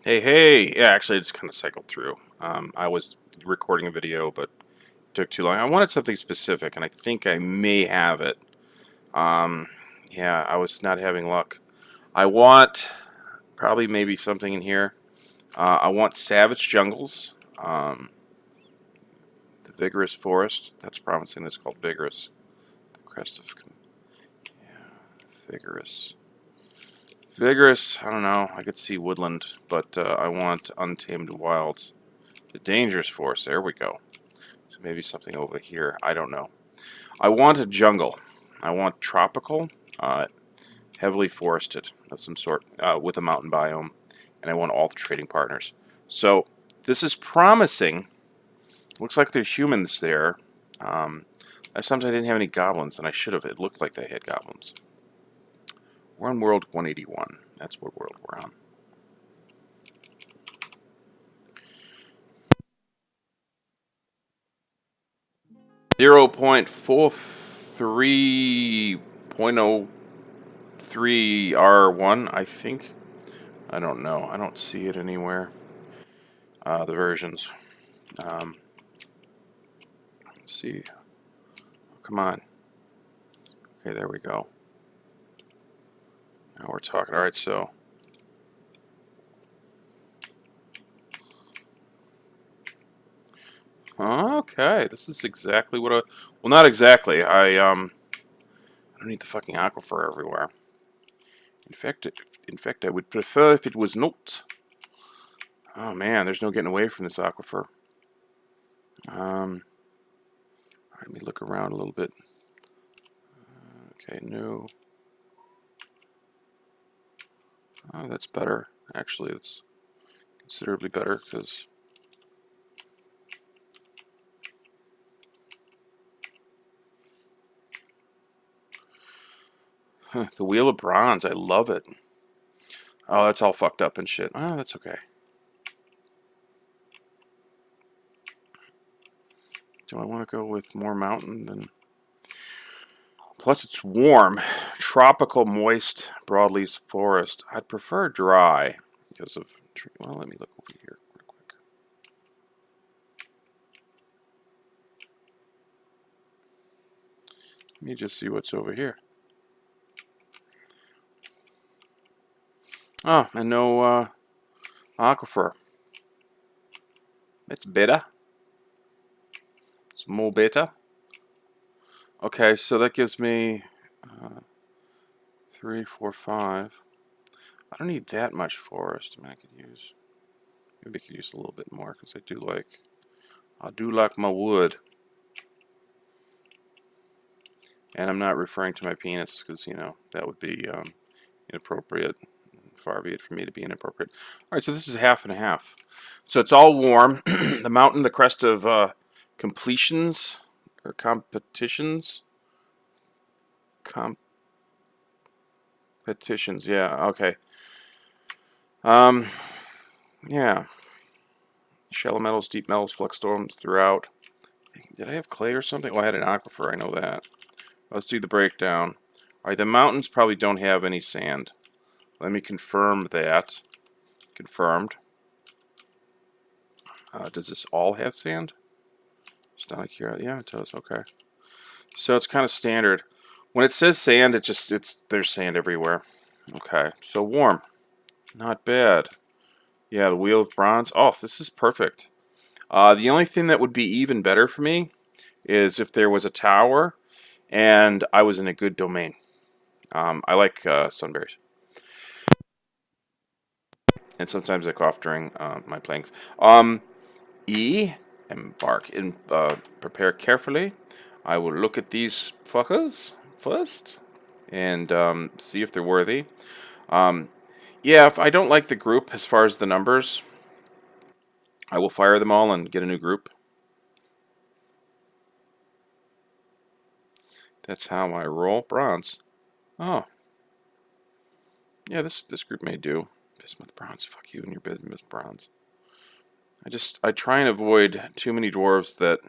Hey, hey! Yeah, actually, I just kind of cycled through. I was recording a video, but it took too long. I wanted something specific, and I think I may have it. Um, yeah, I was not having luck. I want probably maybe something in here. I want savage jungles. The vigorous forest. That's promising. That's called vigorous. The crest of vigorous. Vigorous. I don't know. I could see woodland, but I want untamed wilds. The dangerous forest. There we go. So maybe something over here. I don't know. I want a jungle. I want tropical, uh, heavily forested of some sort, with a mountain biome, and I want all the trading partners. So this is promising. Looks like there are humans there. Sometimes I didn't have any goblins, and I should have. It looked like they had goblins. We're on world 181. That's what world we're on. 0.43.03R1, I think. I don't know. I don't see it anywhere. The versions. Um, let's see. Come on. Okay, there we go. Now we're talking. All right, so. Okay, this is exactly what I. Well, not exactly. I don't need the fucking aquifer everywhere. In fact, I would prefer if it was not. Oh man, there's no getting away from this aquifer. Let me look around a little bit. Okay, no. Oh, that's better. Actually, it's considerably better because the Wheel of Bronze. I love it. Oh, that's all fucked up and shit. Oh, that's okay. Do I want to go with more mountain than? Plus, it's warm. Tropical, moist, broadleaf forest. I'd prefer dry because of tree. Well, let me look over here real quick. Let me just see what's over here. Oh, and no aquifer. That's better. It's more better. Okay, so that gives me 3, 4, 5. I don't need that much forest. I mean, maybe I could use a little bit more because I do like my wood. And I'm not referring to my penis because, that would be inappropriate. Far be it for me to be inappropriate. All right, so this is half and a half. So it's all warm. The mountain, the crest of completions or competitions. Competitions, yeah, okay. Yeah. Shallow metals, deep metals, flux storms throughout. Did I have clay or something? Oh, I had an aquifer, I know that. Let's do the breakdown. Alright, the mountains probably don't have any sand. Let me confirm that. Confirmed. Does this all have sand? It's down here. Yeah, it does. Okay. So it's kind of standard. When it says sand, there's sand everywhere. Okay. So warm. Not bad. Yeah, the Wheel of Bronze. Oh, this is perfect. The only thing that would be even better for me is if there was a tower and I was in a good domain. I like sunberries. And sometimes I cough during my playings. E, embark and prepare carefully. I will look at these fuckers first and see if they're worthy. Yeah, if I don't like the group as far as the numbers, I will fire them all and get a new group. That's how I roll. Bronze. Oh. Yeah, this group may do. Bismuth bronze. Fuck you and your bismuth bronze. I try and avoid too many dwarves that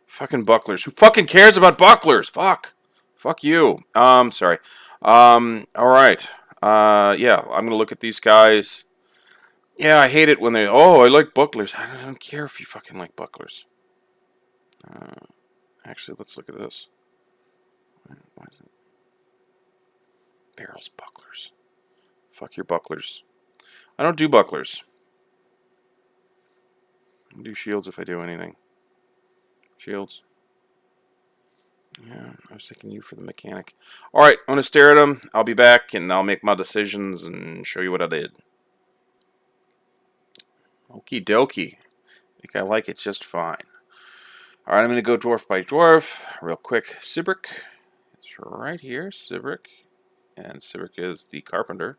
fucking bucklers. Who fucking cares about bucklers? Fuck. Fuck you. Sorry. All right. Yeah, I'm gonna look at these guys. Yeah, I hate it when they. Oh, I like bucklers. I don't care if you fucking like bucklers. Uh, Actually, let's look at this. Why is it barrels bucklers? Fuck your bucklers. I don't do bucklers. I do shields if I do anything. Shields. Yeah, I was thinking you for the mechanic. All right, I'm gonna stare at them. I'll be back and I'll make my decisions and show you what I did. Okie dokie. I think I like it just fine. All right, I'm gonna go dwarf by dwarf real quick. Sibrick. It's right here. Sibrick, and Sibrick is the carpenter.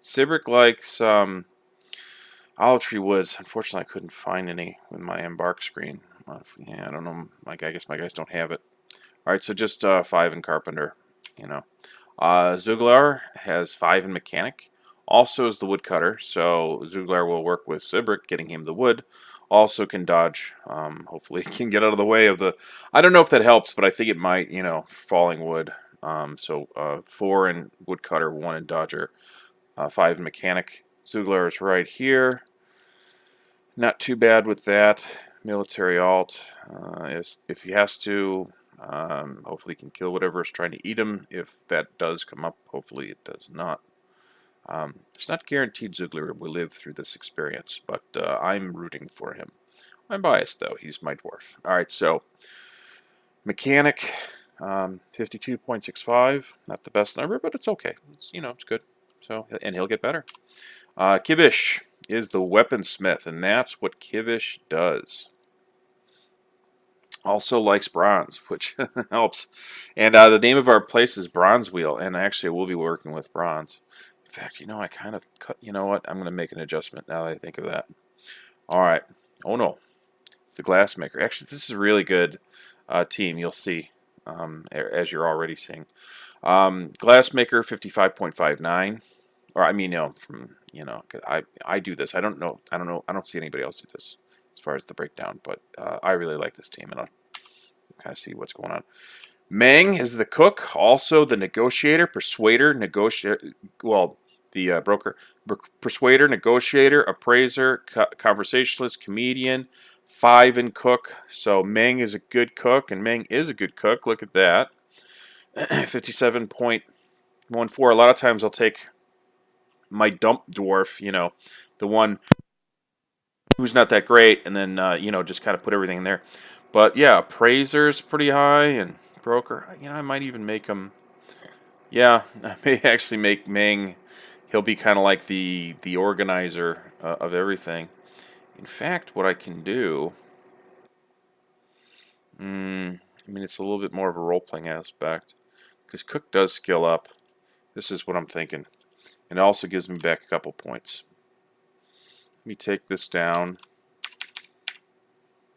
Sibrick likes olive tree woods. Unfortunately, I couldn't find any in my embark screen. Yeah, I don't know. I guess my guys don't have it. All right, so just 5 in carpenter. You know, Zuglar has 5 in mechanic. Also is the woodcutter, so Zuglar will work with Zibrick, getting him the wood. Also can dodge. Hopefully, he can get out of the way of the. I don't know if that helps, but I think it might. You know, falling wood. So 4 in woodcutter, 1 in dodger, 5 in mechanic. Zuglar is right here. Not too bad with that. Military alt. If he has to, hopefully he can kill whatever is trying to eat him. If that does come up, hopefully it does not. It's not guaranteed Zugler will live through this experience, but I'm rooting for him. I'm biased, though. He's my dwarf. All right, so mechanic, 52.65. Not the best number, but it's okay. It's, you know, it's good. So, and he'll get better. Kivish is the weaponsmith, and that's what Kivish does. Also likes bronze, which helps. And the name of our place is Bronze Wheel, and actually we'll be working with bronze. In fact, you know, I kind of cut. You know what? I'm going to make an adjustment now that I think of that. All right. Oh no, it's the glassmaker. Actually, this is a really good team. You'll see, as you're already seeing. Glassmaker 55.59. Or I mean, you know, from I do this. I don't know. I don't see anybody else do this as far as the breakdown. But I really like this team, and I'll kind of see what's going on. Meng is the cook, also the negotiator, persuader, negotiator. Well, the broker, persuader, negotiator, appraiser, conversationalist, comedian. 5 in cook. So Meng is a good cook, and Meng is a good cook. Look at that. 57.14. A lot of times I'll take my dump dwarf, you know, the one who's not that great, and then you know, just kind of put everything in there. But yeah, appraiser's pretty high, and broker. You know, I might even make him. Yeah, I may actually make Meng. He'll be kind of like the organizer of everything. In fact, what I can do. I mean, it's a little bit more of a role-playing aspect because Cook does skill up. This is what I'm thinking, and it also gives me back a couple points. Let me take this down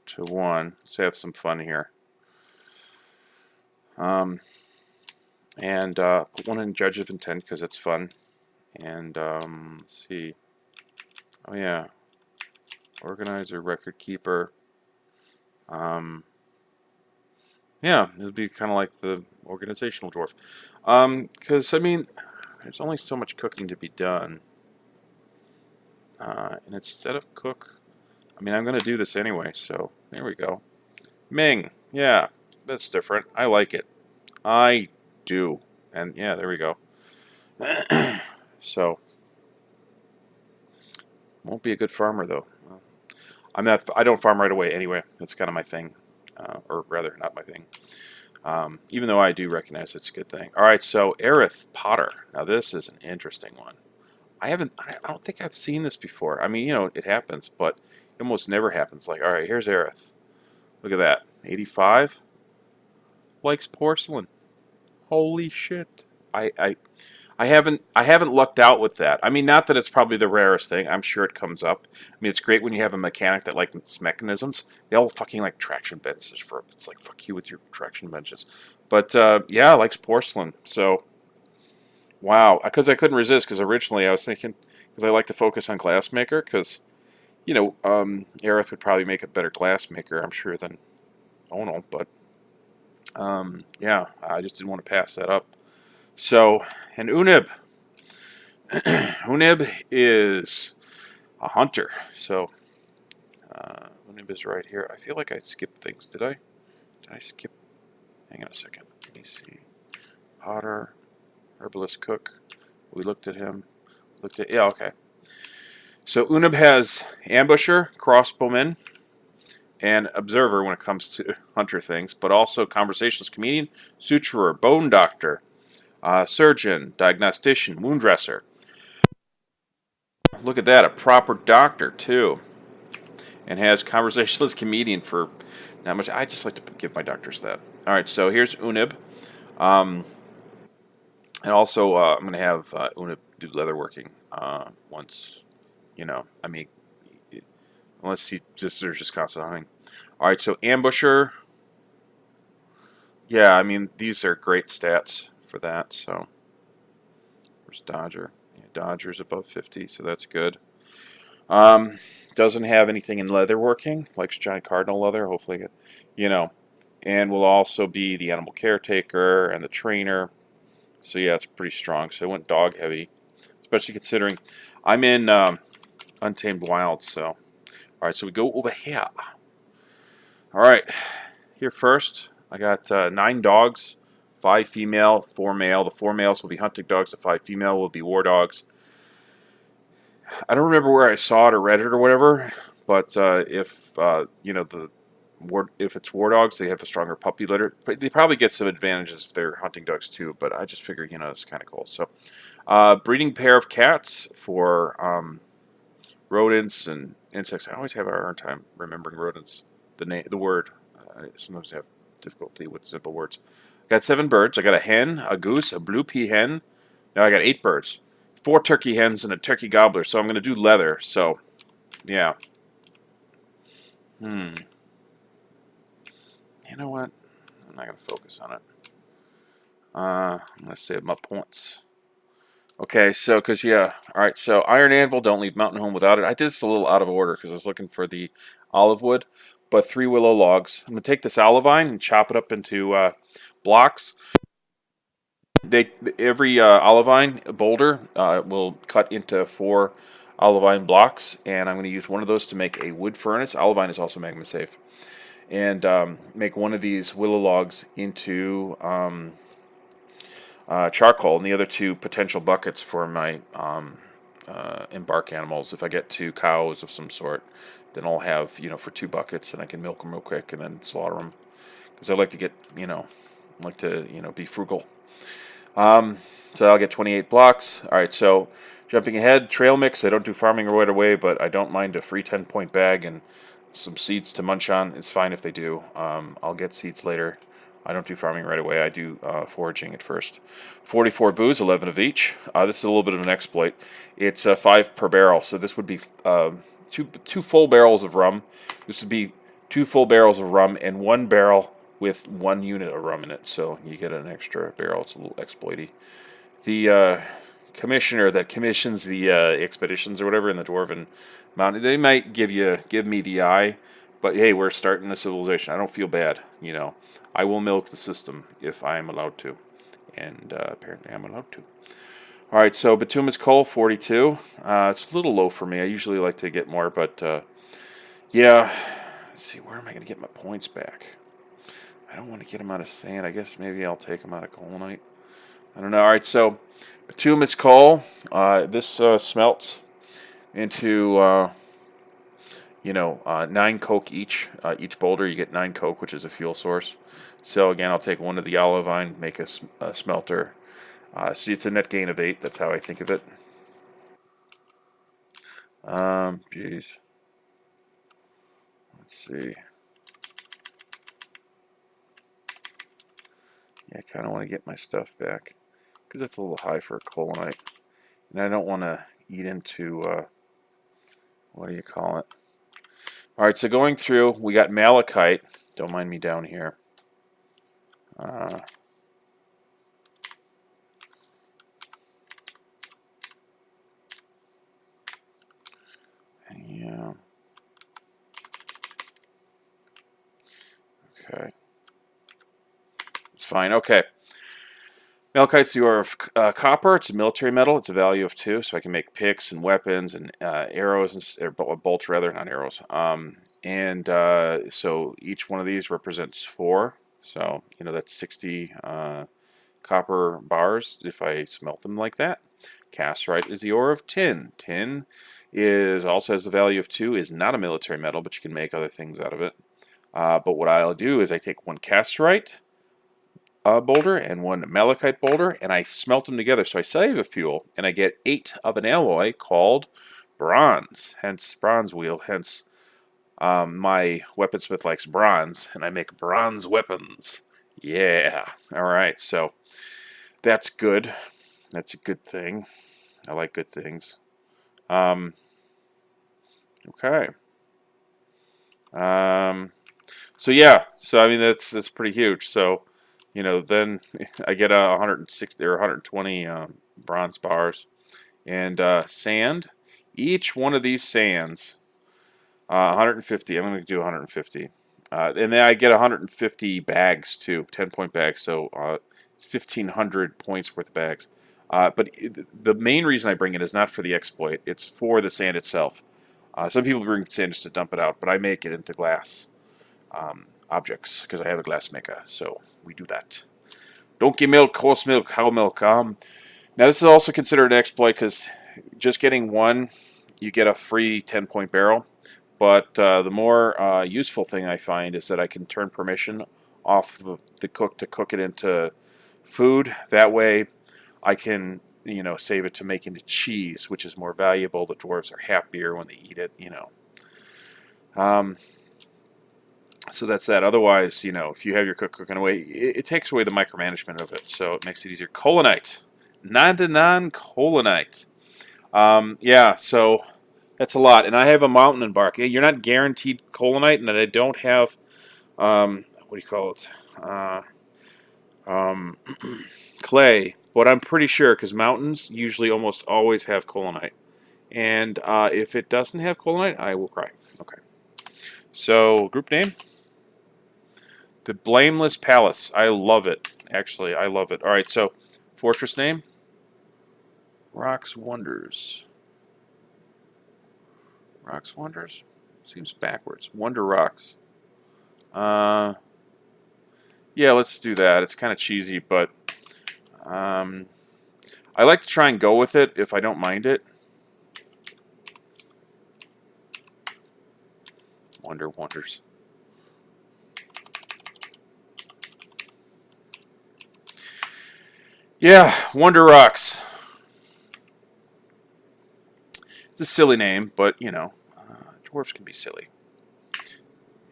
to 1. Let's have some fun here. And put 1 in Judge of Intent because it's fun. And let's see. Oh yeah, Organizer, Record Keeper. Yeah, it'll be kind of like the organizational dwarf. Because I mean, there's only so much cooking to be done. And instead of cook, I mean, I'm going to do this anyway, so there we go. Ming, yeah, that's different. I like it. I do. And yeah, there we go. So, won't be a good farmer, though. I'm not. I don't farm right away anyway. That's kind of my thing. Or rather, not my thing. Even though I do recognize it's a good thing. All right, so Aerith Potter. Now, this is an interesting one. I don't think I've seen this before. I mean, you know, it happens, but it almost never happens. Like, all right, here's Aerith. Look at that. 85. Likes porcelain. Holy shit. I haven't lucked out with that. I mean, not that it's probably the rarest thing. I'm sure it comes up. I mean, it's great when you have a mechanic that likes mechanisms. They all fucking like traction benches. It's like, fuck you with your traction benches. But yeah, likes porcelain. So wow, because I couldn't resist. Because originally I was thinking, because I like to focus on glassmaker. Because you know, Aerith would probably make a better glassmaker, I'm sure, than Ono. But yeah, I just didn't want to pass that up. So, and Unib. Unib is a hunter. So Unib is right here. I feel like I skipped things. Did I? Did I skip? Hang on a second. Let me see. Potter, herbalist, cook. We looked at him. Looked at, yeah, okay. So Unib has ambusher, crossbowman, and observer when it comes to hunter things, but also conversationalist, comedian, suturer, bone doctor, surgeon, diagnostician, wound dresser. Look at that, a proper doctor too, and has conversationalist, comedian for not much. I just like to give my doctors that. All right, so here's Unib, and also I'm going to have Unib do leatherworking once, I mean, unless there's just constant hunting. All right, so ambusher. Yeah, I mean, these are great stats for that. So, where's Dodger? Yeah, Dodger's above 50, so that's good. Doesn't have anything in leatherworking, likes giant cardinal leather, hopefully, and will also be the animal caretaker and the trainer. So, yeah, it's pretty strong. So, I went dog heavy, especially considering I'm in Untamed Wild. So, all right, so we go over here. All right, here first, I got 9 dogs, 5 female, 4 male. The 4 males will be hunting dogs. The 5 female will be war dogs. I don't remember where I saw it or read it or whatever, but if it's war dogs, they have a stronger puppy litter. They probably get some advantages if they're hunting dogs too. But I just figure it's kind of cool. So, breeding pair of cats for rodents and insects. I always have a hard time remembering rodents. The word. I sometimes have difficulty with simple words. I got 7 birds. I got a hen, a goose, a blue pea hen. Now I got 8 birds. 4 turkey hens and a turkey gobbler. So I'm going to do leather. So, yeah. You know what? I'm not going to focus on it. I'm going to save my points. Okay, so, all right, so Iron Anvil, don't leave Mountain Home without it. I did this a little out of order because I was looking for the olive wood, but 3 willow logs. I'm going to take this olivine and chop it up into blocks. Every olivine boulder will cut into 4 olivine blocks, and I'm going to use one of those to make a wood furnace. Olivine is also magma safe. And make one of these willow logs into charcoal, and the other 2 potential buckets for my embark animals. If I get 2 cows of some sort, then I'll have, for 2 buckets, and I can milk them real quick and then slaughter them. Because I like to get, be frugal. So I'll get 28 blocks. All right, so jumping ahead, trail mix. I don't do farming right away, but I don't mind a free 10-point bag and some seeds to munch on. It's fine if they do. I'll get seeds later. I don't do farming right away. I do foraging at first. 44 booze, 11 of each. This is a little bit of an exploit. It's 5 per barrel, so this would be two full barrels of rum. This would be 2 full barrels of rum and 1 barrel with 1 unit of rum in it. So you get an extra barrel. It's a little exploity. The commissioner that commissions the expeditions or whatever in the Dwarven Mountain, they might give me the eye, but hey, we're starting a civilization. I don't feel bad, I will milk the system if I am allowed to, and apparently I'm allowed to. All right, so bituminous coal, 42. It's a little low for me. I usually like to get more, but yeah. Let's see, where am I going to get my points back? I don't want to get them out of sand. I guess maybe I'll take them out of coalnite. I don't know. All right, so bituminous coal. This smelts into 9 coke each. Each boulder you get 9 coke, which is a fuel source. So again, I'll take 1 of the olivine, make a smelter. So it's a net gain of 8. That's how I think of it. Geez. Let's see. Yeah, I kind of want to get my stuff back because that's a little high for a coalnite, and I don't want to eat into what do you call it? All right, so going through, we got malachite. Don't mind me down here. Yeah. Okay. It's fine. Okay. Malachite's the ore of copper. It's a military metal. It's a value of 2, so I can make picks and weapons and arrows and or bolts rather, not arrows. So each one of these represents 4. So that's 60 copper bars if I smelt them like that. Cassiterite is the ore of tin. Tin is also has the value of 2. Is not a military metal, but you can make other things out of it. But what I'll do is I take 1 cassiterite boulder and 1 malachite boulder, and I smelt them together. So I save a fuel, and I get 8 of an alloy called bronze. Hence bronze wheel. Hence my weaponsmith likes bronze, and I make bronze weapons. Yeah. All right. So that's good. That's a good thing. I like good things. Okay. So yeah. So I mean that's pretty huge. So then I get 160 or 120 bronze bars, and sand. Each one of these sands, 150. I'm going to do 150, and then I get 150 bags too, 10-point bags. So it's 1,500 points worth of bags. But the main reason I bring it is not for the exploit; it's for the sand itself. Some people bring sand just to dump it out, but I make it into glass objects because I have a glass maker. So we do that. Donkey milk, horse milk, cow milk. Now this is also considered an exploit because just getting 1, you get a free 10-point barrel. But the more useful thing I find is that I can turn permission off the cook to cook it into food. That way I can save it to make into cheese, which is more valuable. The dwarves are happier when they eat it. So that's that. Otherwise, if you have your cook cooking away, it takes away the micromanagement of it. So it makes it easier. Colonite. Non-colonite. Yeah, so that's a lot. And I have a mountain and bark. You're not guaranteed colonite, and I don't have, what do you call it? Clay. But I'm pretty sure, because mountains usually almost always have colonite. And if it doesn't have colonite, I will cry. Okay. So, group name? The Blameless Palace. I love it. Actually, I love it. All right, so fortress name? Rocks Wonders. Rocks Wonders? Seems backwards. Wonderrocks. Yeah, let's do that. It's kind of cheesy, but I like to try and go with it if I don't mind it. Wonders. Yeah, Wonderrocks. It's a silly name, but dwarves can be silly.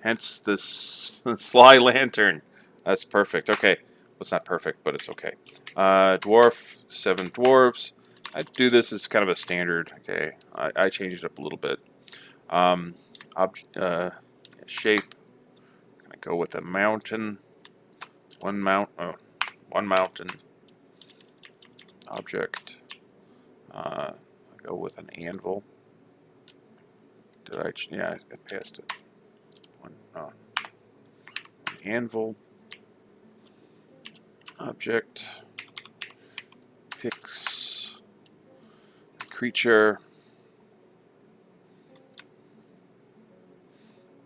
Hence the Sly Lantern. That's perfect. Okay, well, it's not perfect, but it's okay. Dwarf, 7 dwarves. I do this as kind of a standard. Okay, I change it up a little bit. Shape. Gonna go with a mountain. One mountain. Object. I go with an anvil. Yeah, I passed it. An anvil. Object. Picks. Creature.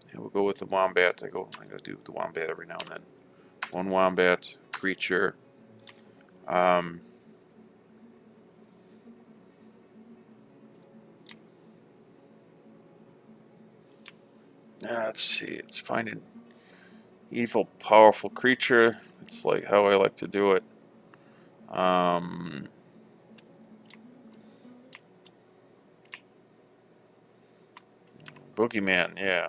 Yeah, we'll go with the wombat. I gotta do the wombat every now and then. 1 wombat. Creature. Let's see. It's finding evil, powerful creature. It's like how I like to do it. Boogeyman, yeah.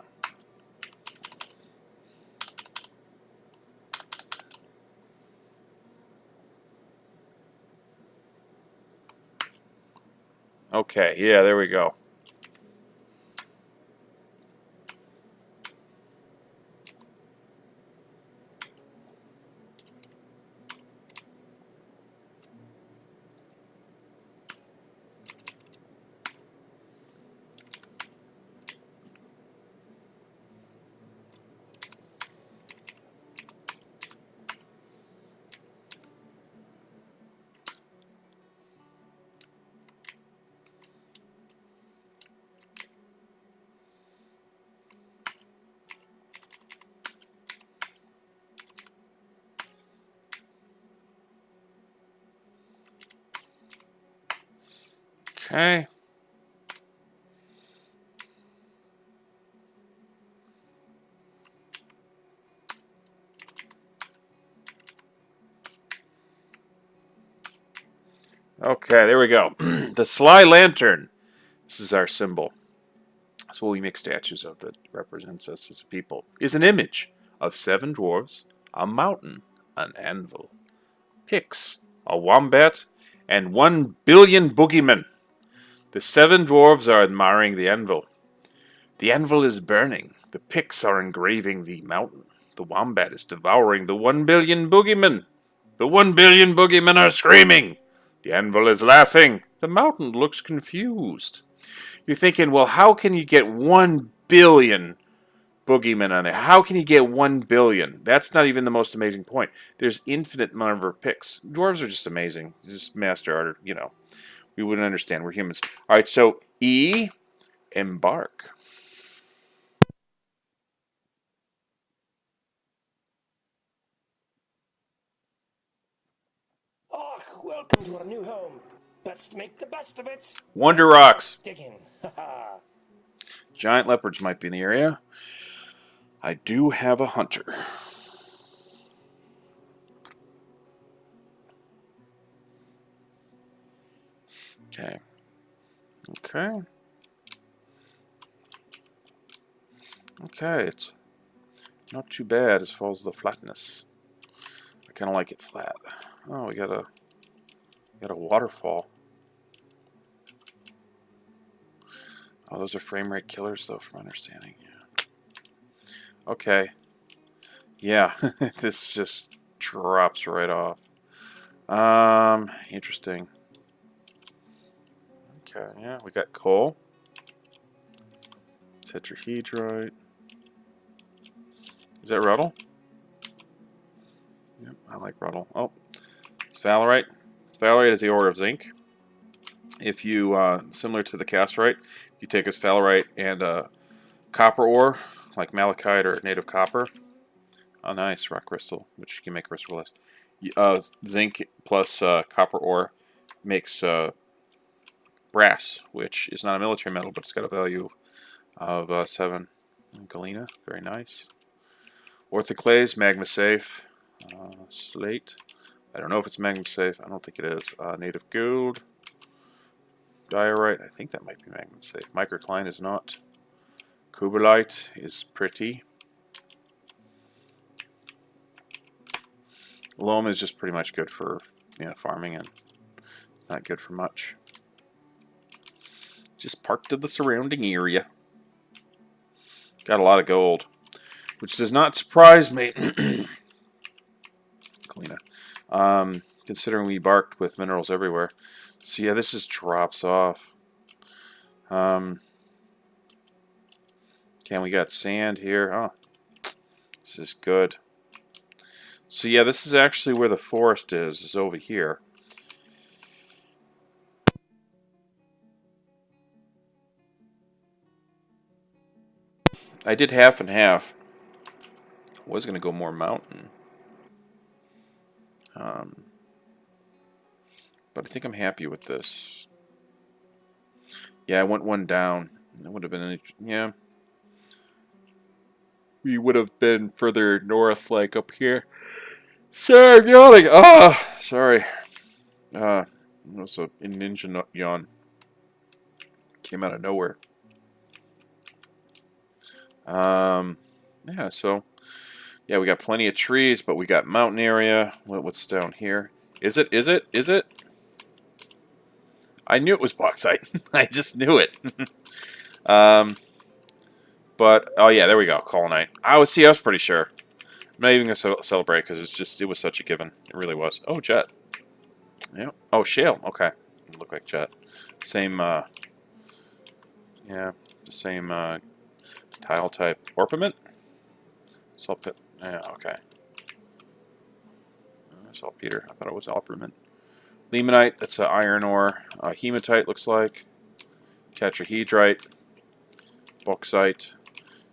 Okay, yeah, there we go. Okay. Okay, there we go. The Sly Lantern. This is our symbol. That's what we make statues of that represents us as people. Is an image of 7 dwarves, a mountain, an anvil, Pix, a wombat, and 1 billion boogeymen. The 7 dwarves are admiring the anvil. The anvil is burning. The Pix are engraving the mountain. The wombat is devouring the 1 billion boogeymen. The 1 billion boogeymen are screaming. The anvil is laughing. The mountain looks confused. You're thinking, well, how can you get 1 billion boogeymen on there? How can you get 1 billion? That's not even the most amazing point. There's infinite number of picks. Dwarves are just amazing. Just master art, you know. We wouldn't understand. We're humans. All right, so E, embark. Oh, welcome to our new home. Let's make the best of it. Wonderrocks. Dig in. Giant leopards might be in the area. I do have a hunter. Okay. Okay. Okay, it's not too bad as far as the flatness. I kind of like it flat. Oh, we got a waterfall. Oh, those are frame rate killers, though, from my understanding. Yeah. Okay. Yeah, this just drops right off. Interesting. Okay, yeah, we got coal. Tetrahedrite. Is that Ruddle? Yep, I like Ruddle. Oh, Sphalerite. Sphalerite is the ore of zinc. If you, similar to the cassiterite, you take a sphalerite and a copper ore, like malachite or native copper. Oh, nice, rock crystal, which you can make crystal with. Zinc plus copper ore makes brass, which is not a military metal, but it's got a value of 7. Galena, very nice. Orthoclase, magma safe. Slate, I don't know if it's magma safe. I don't think it is. Native gold. Diorite, I think that might be magma safe. Microcline is not. Kubalite is pretty. Loam is just pretty much good for farming and not good for much. Just parked to the surrounding area. Got a lot of gold, which does not surprise me. Kalina. Considering we barked with minerals everywhere. So yeah, this just drops off. Okay, we got sand here. Oh, this is good. So yeah, this is actually where the forest is over here. I did half and half. Was going to go more mountain. But I think I'm happy with this. Yeah, I went one down. That would have been, yeah. We would have been further north, like up here. Sorry, I'm yawning. Ah, sorry. It was a ninja yawn. Came out of nowhere. Yeah, so yeah, we got plenty of trees, but we got mountain area. What's down here? Is it? Is it? Is it? I knew it was bauxite. I just knew it. But oh yeah, there we go. Colonite. I was pretty sure. I'm not even gonna celebrate because it was such a given. It really was. Oh, jet. Yeah. Oh, shale. Okay. It looked like jet. Same. Yeah, the same tile type. Orpiment. Saltpit. Yeah. Okay. Saltpeter. I thought it was orpiment. Limonite. That's an iron ore. Hematite looks like. Tetrahedrite. Bauxite.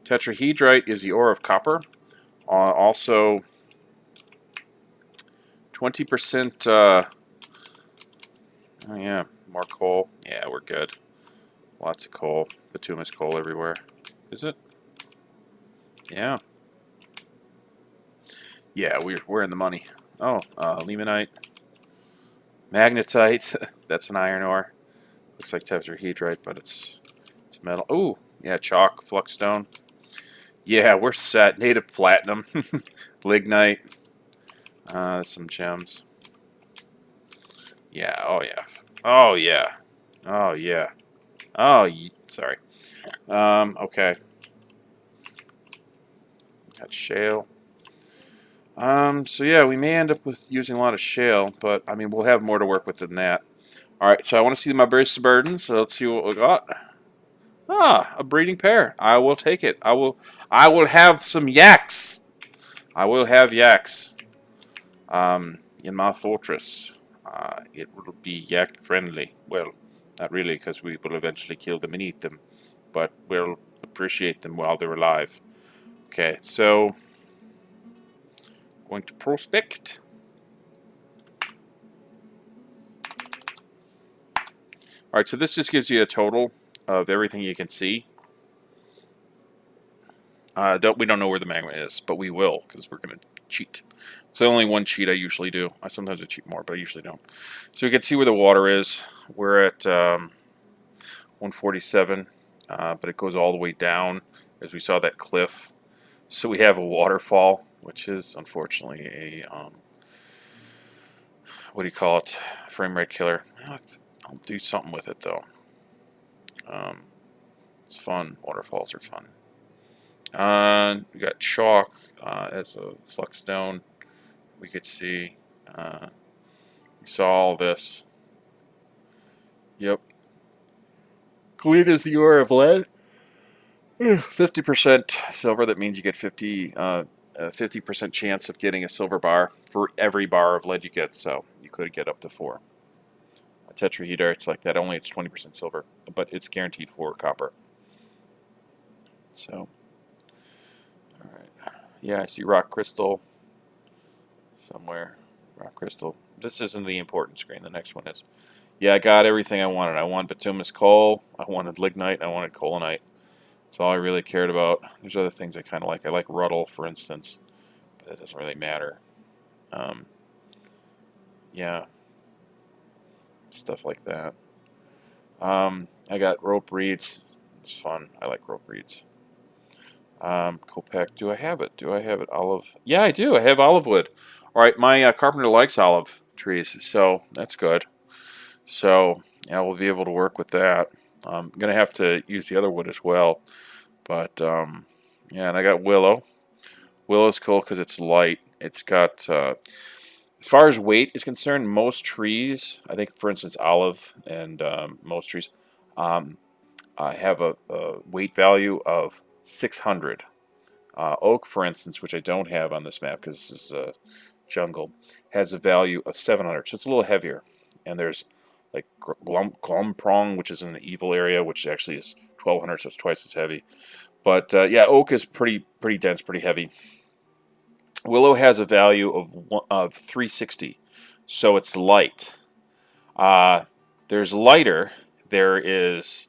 Tetrahedrite is the ore of copper. Also, 20%. Oh yeah, More coal. Yeah, we're good. Lots of coal. Bituminous coal everywhere. Is it? Yeah. Yeah, we're in the money. Oh, limonite. Magnetite. That's an iron ore. Looks like tetrahedrite, but it's metal. Ooh, yeah, chalk, fluxstone. Yeah, we're set. Native platinum. Lignite. Some gems. Yeah, oh yeah. Oh yeah. Oh yeah. Oh, sorry. Okay. Got shale. So yeah, we may end up with using a lot of shale, but I mean, we'll have more to work with than that. All right, so I want to see my berries of burden, so let's see what we got. Ah, a breeding pair. I will take it. I will have some yaks. I will have yaks. In my fortress. It will be yak friendly. Well, not really, because we will eventually kill them and eat them, but we'll appreciate them while they're alive. Okay, so going to prospect. All right, so this just gives you a total of everything you can see. We don't know where the magma is, but we will, because we're going to cheat. It's the only one cheat I usually do. I sometimes cheat more, but I usually don't. So you can see where the water is. We're at 147, but it goes all the way down, as we saw that cliff. So we have a waterfall, which is unfortunately a, what do you call it, frame rate killer. I'll do something with it, though. It's fun. Waterfalls are fun. We got chalk as a flux stone. We could see. We saw all this. Yep. Clean as the ore of lead. 50% silver. That means you get 50% chance of getting a silver bar for every bar of lead you get. So you could get up to 4. A tetrahedrite like that. Only it's 20% silver, but it's guaranteed 4 copper. So, all right. Yeah, I see rock crystal somewhere. Rock crystal. This isn't the important screen. The next one is. Yeah, I got everything I wanted. I wanted bituminous coal. I wanted lignite. I wanted colinite. That's all I really cared about. There's other things I kind of like. I like ruddle, for instance, but that doesn't really matter. Yeah, stuff like that. I got rope reeds. It's fun. I like rope reeds. Copac. Do I have it? Do I have it? Olive. Yeah, I do. I have olive wood. All right, my carpenter likes olive trees, so that's good. So yeah, we'll be able to work with that. I'm gonna have to use the other wood as well, but yeah, and I got willow. Willow's cool because it's light. It's got as far as weight is concerned, most trees, I think, for instance, olive and most trees, have a weight value of 600. Oak, for instance, which I don't have on this map because this is a jungle, has a value of 700, so it's a little heavier. And there's like Glomprong, which is in the evil area, which actually is 1200, so it's twice as heavy. But yeah, oak is pretty dense, pretty heavy. Willow has a value of 360, so it's light. There's lighter. There is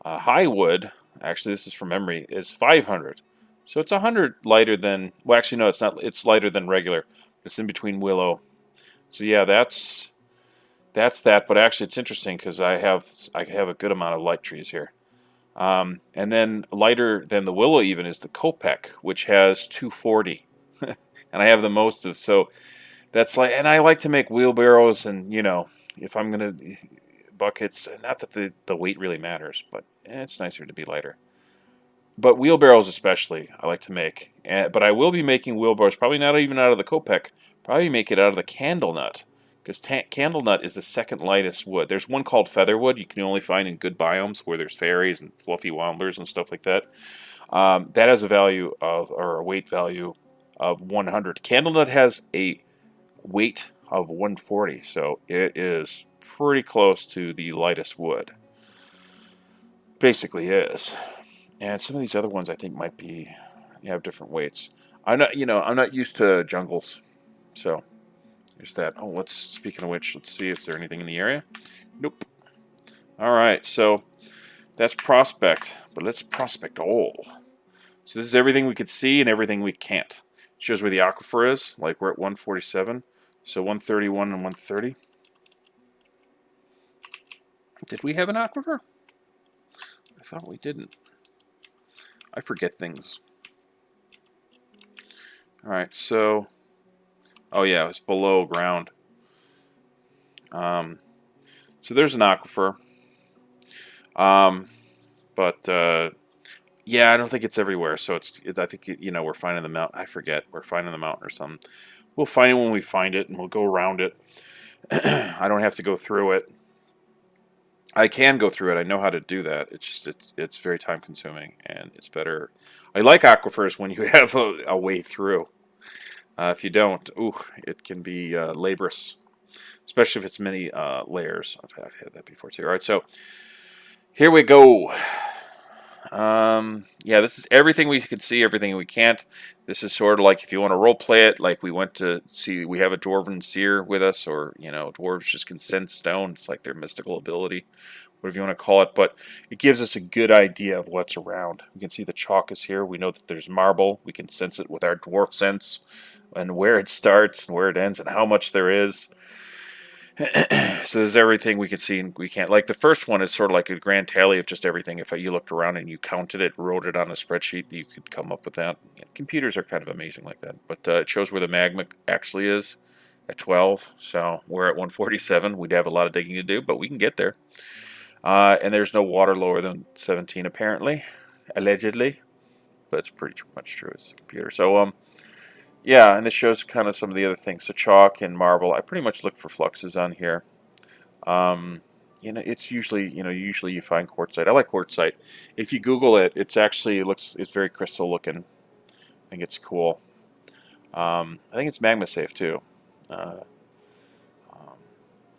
high wood. Actually, this is from memory. Is 500, so it's 100 lighter than. Well, actually, no, it's not. It's lighter than regular. It's in between willow. So yeah, that's that. But actually, it's interesting because I have a good amount of light trees here. And then lighter than the willow even is the Kopek, which has 240. And I have the most of, so that's like, and I like to make wheelbarrows, and if I'm gonna buckets, not that the weight really matters, but it's nicer to be lighter. But wheelbarrows especially I like to make, but I will be making wheelbarrows probably not even out of the Kopek, probably make it out of the candle nut, because candle nut is the second lightest wood. There's one called featherwood you can only find in good biomes where there's fairies and fluffy wandlers and stuff like that. That has a value of, or a weight value of 100. Candlenut has a weight of 140, so it is pretty close to the lightest wood. Basically is. And some of these other ones I think might be have different weights. I'm not used to jungles, so there's that. Oh, speaking of which, let's see if there's anything in the area. Nope. All right, so that's prospect, but let's prospect all. So this is everything we could see and everything we can't. It shows where the aquifer is, like we're at 147, so 131 and 130. Did we have an aquifer? I thought we didn't. I forget things. All right, so, oh yeah, it's below ground. So there's an aquifer. But yeah, I don't think it's everywhere. So I think we're finding the mountain. I forget we're finding the mountain or something. We'll find it when we find it, and we'll go around it. I don't have to go through it. I can go through it. I know how to do that. It's very time consuming, and it's better. I like aquifers when you have a way through. If you don't, ooh, it can be laborious, especially if it's many layers. I've had that before too. All right, so here we go. Yeah, this is everything we can see, everything we can't. This is sort of like if you want to role play it, like we went to see, we have a dwarven seer with us, or dwarves just can sense stone. It's like their mystical ability, whatever you want to call it. But it gives us a good idea of what's around. We can see the chalk is here. We know that there's marble. We can sense it with our dwarf sense, and where it starts and where it ends, and how much there is. So there's everything we can see and we can't. Like the first one is sort of like a grand tally of just everything. If you looked around and you counted it, wrote it on a spreadsheet, you could come up with that. Yeah, computers are kind of amazing like that. But it shows where the magma actually is at 12. So we're at 147. We'd have a lot of digging to do, but we can get there. And there's no water lower than 17 apparently, allegedly. But it's pretty much true. It's a computer. So yeah, and this shows kind of some of the other things. So chalk and marble. I pretty much look for fluxes on here. It's usually, usually you find quartzite. I like quartzite. If you Google it, it's very crystal looking. I think it's cool. I think it's magma safe too. Uh,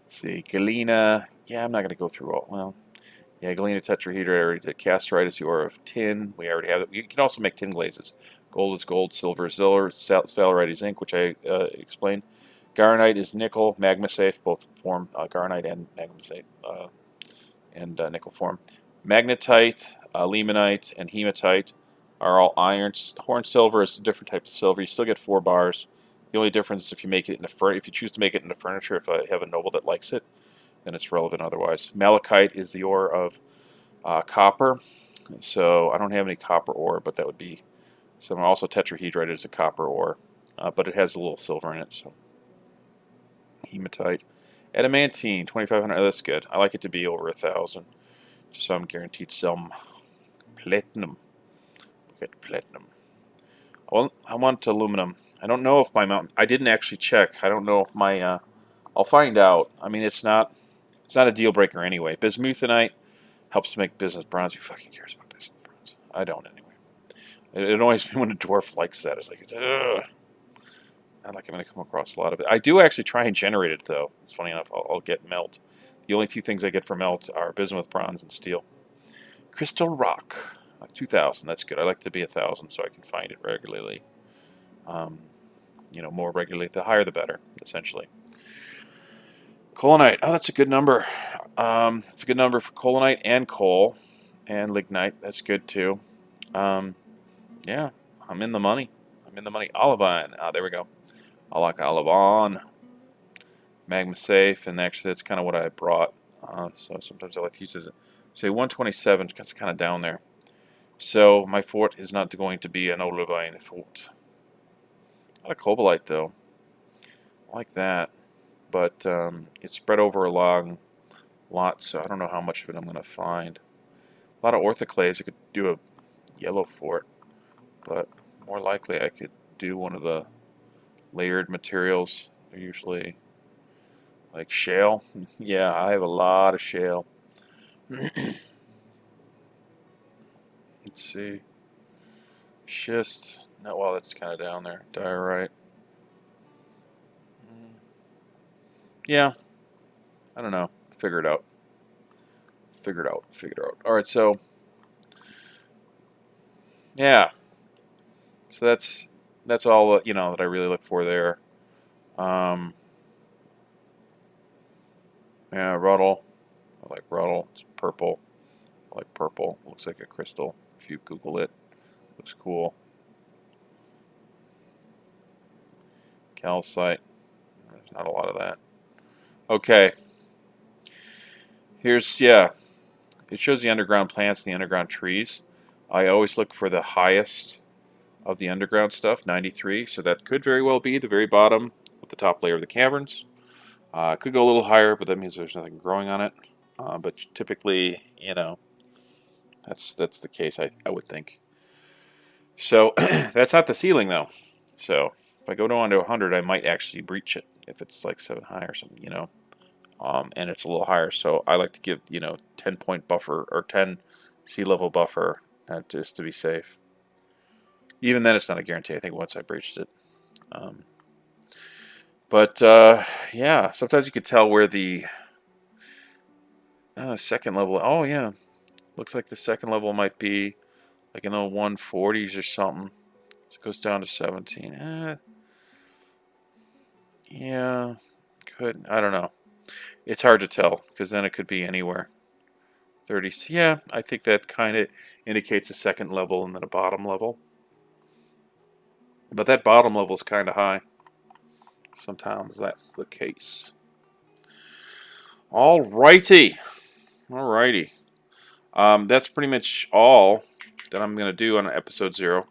let's see, galena. Yeah, I'm not going to go through all. Well, yeah, galena tetrahedrite. I already did. Casterite is the ore of tin. We already have it. You can also make tin glazes. Gold is gold, silver is silver, sphalerite is zinc, which I explained. Garnite is nickel, magma safe, both form garnite and magma safe, and nickel form. Magnetite, limonite, and hematite are all irons. Horn silver is a different type of silver. You still get 4 bars. The only difference is if you make it if you choose to make it into furniture, if I have a noble that likes it, then it's relevant otherwise. Malachite is the ore of copper. So I don't have any copper ore, but that would be some. Also tetrahedrite is a copper ore, but it has a little silver in it. So hematite. Adamantine, 2,500. Oh, that's good. I like it to be over 1,000, so I'm guaranteed some platinum. Get platinum. Well, I want aluminum. I don't know if my mountain. I didn't actually check. I don't know if my. I'll find out. I mean, it's not a deal breaker anyway. Bismuthinite helps to make business bronze. Who fucking cares about business bronze? I don't anyway. It annoys me when a dwarf likes that. It's like ugh. Not like I'm going to come across a lot of it. I do actually try and generate it, though. It's funny enough. I'll get melt. The only 2 things I get for melt are bismuth, bronze, and steel. Crystal rock, 2,000. That's good. I like to be 1,000 so I can find it regularly. More regularly. The higher, the better, essentially. Colenite. Oh, that's a good number. It's a good number for colenite and coal and lignite. That's good too. Yeah, I'm in the money. Olivine. Ah, there we go. I like Olivine. Magma safe, and actually that's kind of what I brought. So sometimes I like to use it. Say 127, that's kind of down there. So my fort is not going to be an olivine fort. A lot of cobalite though. I like that, but it's spread over a long lot, so I don't know how much of it I'm going to find. A lot of orthoclaves. I could do a yellow fort, but more likely I could do one of the layered materials. They're usually like shale. Yeah, I have a lot of shale. Let's see. Schist. No, well, that's kind of down there. Diorite. Yeah. I don't know. Figure it out. Figure it out. Alright, so. Yeah. So that's all, that I really look for there. Yeah, Ruddle. I like Ruddle. It's purple. I like purple. Looks like a crystal. If you Google it, looks cool. Calcite. There's not a lot of that. Okay. Here's, yeah. It shows the underground plants and the underground trees. I always look for the highest of the underground stuff, 93. So that could very well be the very bottom with the top layer of the caverns. It could go a little higher, but that means there's nothing growing on it. But typically, that's the case, I would think. So that's not the ceiling, though. So if I go down to 100, I might actually breach it if it's like 7 high or something, and it's a little higher. So I like to give, 10-point buffer or 10 sea level buffer just to be safe. Even then, it's not a guarantee. I think once I breached it. But yeah, sometimes you could tell where the second level. Oh yeah, looks like the second level might be like in the 140s or something. So it goes down to 17. Yeah, could, I don't know. It's hard to tell because then it could be anywhere. 30. Yeah, I think that kind of indicates a second level and then a bottom level. But that bottom level is kind of high. Sometimes that's the case. Alrighty. Alrighty. That's pretty much all that I'm going to do on episode 0.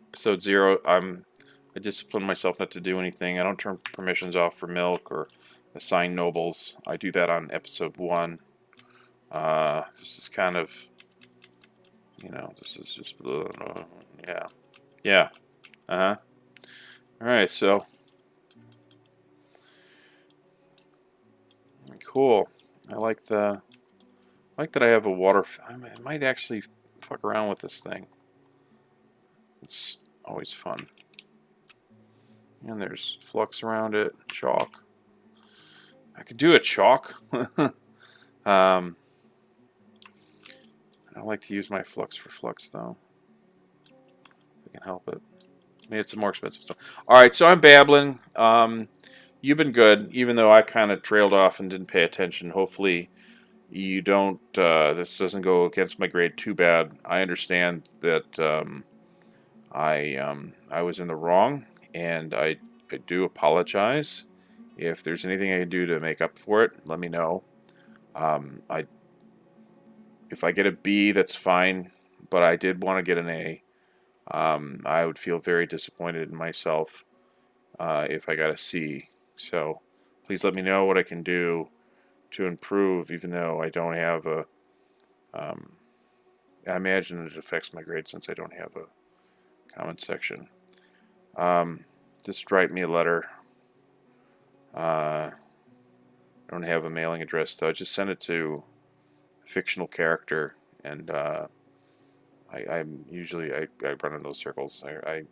Episode 0, I discipline myself not to do anything. I don't turn permissions off for milk or assign nobles. I do that on episode 1. This is kind of, this is just, yeah. Yeah. Uh-huh. Alright, so, cool. I like that I have a water, I might actually fuck around with this thing. It's always fun. And there's flux around it, chalk. I could do a chalk. I like to use my flux for flux, though. If I can help it. Maybe it's some more expensive stuff. Alright, so I'm babbling. You've been good, even though I kind of trailed off and didn't pay attention. Hopefully you don't, this doesn't go against my grade too bad. I understand that I was in the wrong, and I do apologize. If there's anything I can do to make up for it, let me know. If I get a B, that's fine, but I did want to get an A. I would feel very disappointed in myself if I got a C. So please let me know what I can do to improve, even though I don't have a... I imagine it affects my grade since I don't have a comment section. Just write me a letter. I don't have a mailing address, though. Just send it to a fictional character, and I'm usually I run in those circles. I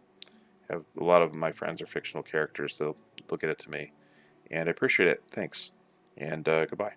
have a lot of my friends are fictional characters. They'll get it to me, and I appreciate it. Thanks, and goodbye.